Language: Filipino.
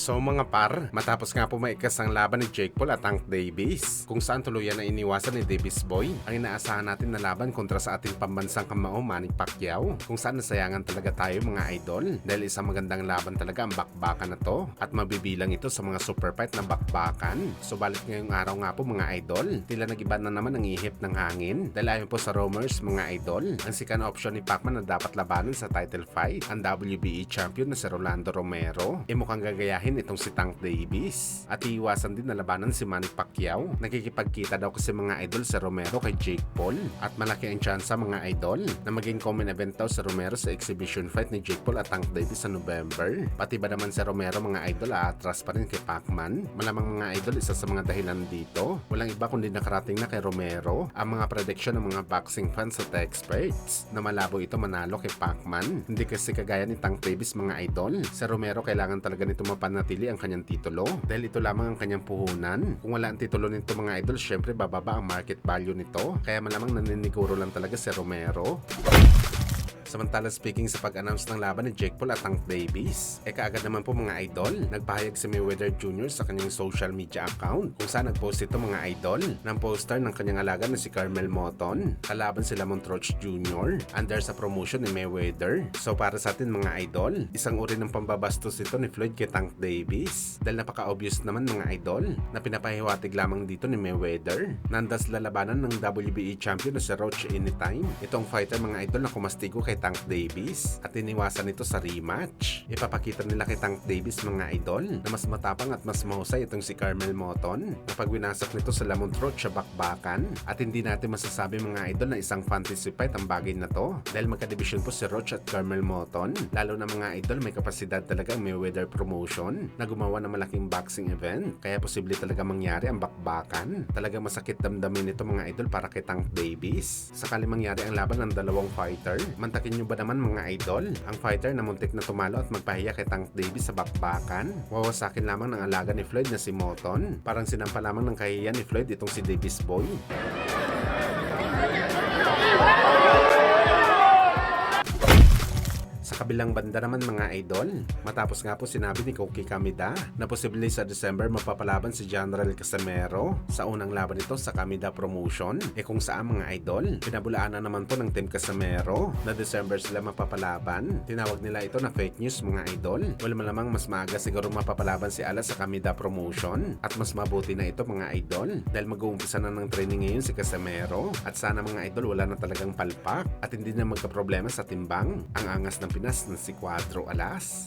So mga par, matapos nga po maikas ang laban ni Jake Paul at Tank Davis, kung saan tuluyan na iniwasan ni Davis Boy ang inaasahan natin na laban kontra sa ating pambansang kamao Manny Pacquiao, kung saan nasayangan talaga tayo mga idol dahil isang magandang laban talaga ang bakbakan na to at mabibilang ito sa mga super fight na bakbakan. Subalit ngayong araw nga po mga idol, tila nag-iba na naman ang ihip ng hangin dahil ayon po sa rumors mga idol, ang second option ni Pacman na dapat labanan sa title fight ang WBE champion na si Rolando Romero, mukhang gagayahin itong si Tank Davis at iiwasan din na labanan si Manny Pacquiao. Nakikipagkita daw kasi mga idol sa Romero kay Jake Paul at malaki ang tsansa mga idol na maging common event daw sa Romero sa exhibition fight ni Jake Paul at Tank Davis sa November. Pati ba naman sa Romero mga idol aatras pa rin kay Pacman? Malamang mga idol isa sa mga dahilan dito, walang iba kundi nakarating na kay Romero ang mga prediction ng mga boxing fans at experts na malabo ito manalo kay Pacman. Hindi kasi kagaya ni Tank Davis mga idol, sa Romero kailangan talaga nito mapanatili ang kanyang titulo dahil ito lamang ang kanyang puhunan. Kung wala ang titulo nito mga idol, syempre bababa ang market value nito, kaya malamang naniniguro lang talaga si Romero. Samantala speaking sa pag-announce ng laban ni Jake Paul at Tank Davis, kaagad naman po mga idol, nagpahayag si Mayweather Jr. sa kanyang social media account kung saan nagpost ito mga idol ng poster ng kanyang alaga na si Carmel Moton kalaban si Lamont Roach Jr. under sa promotion ni Mayweather. So para sa atin mga idol, isang uri ng pambabastos ito ni Floyd kay Tank Davis dahil napaka-obvious naman mga idol na pinapahiwatig lamang dito ni Mayweather. Nandas lalabanan ng WBE champion na si Roach anytime. Ito ang fighter mga idol na kumastigo kay Tank Davis at iniwasan ito sa rematch. Ipapakita nila kay Tank Davis mga idol na mas matapang at mas mahusay itong si Carmel Moton na pagwinasak nito sa Lamont Roach sa bakbakan, at hindi natin masasabi mga idol na isang fantasy fight ang bagay na to dahil magka-division po si Roach at Carmel Moton. Lalo na mga idol may kapasidad talaga ang Mayweather promotion na gumawa ng malaking boxing event, kaya posible talaga mangyari ang bakbakan. Talagang masakit damdamin ito mga idol para kay Tank Davis. Sakali mangyari ang laban ng dalawang fighter, mantakin nyo ba naman mga idol ang fighter na muntik na tumalo at magpahiya kay Tank Davis sa bakbakan? Wawasakin lamang ng alaga ni Floyd na si Moton. Parang sinampa lamang ng kahihiyan ni Floyd itong si Davis Boy. Sa kabilang banda naman mga idol, matapos nga po sinabi ni Koki Kamida na posibleng sa December mapapalaban si General Casimero sa unang laban nito sa Kamida Promotion, kung saan mga idol, pinabulaan na naman po ng Team Casimero na December sila mapapalaban. Tinawag nila ito na fake news mga idol. Wala malamang mas maaga siguro mapapalaban si Ala sa Kamida Promotion at mas mabuti na ito mga idol dahil mag-uumpisa na ng training ngayon si Casimero at sana mga idol wala na talagang palpak at hindi na magka-problema sa timbang ang angas ng Pinas na si Cuadro Alas.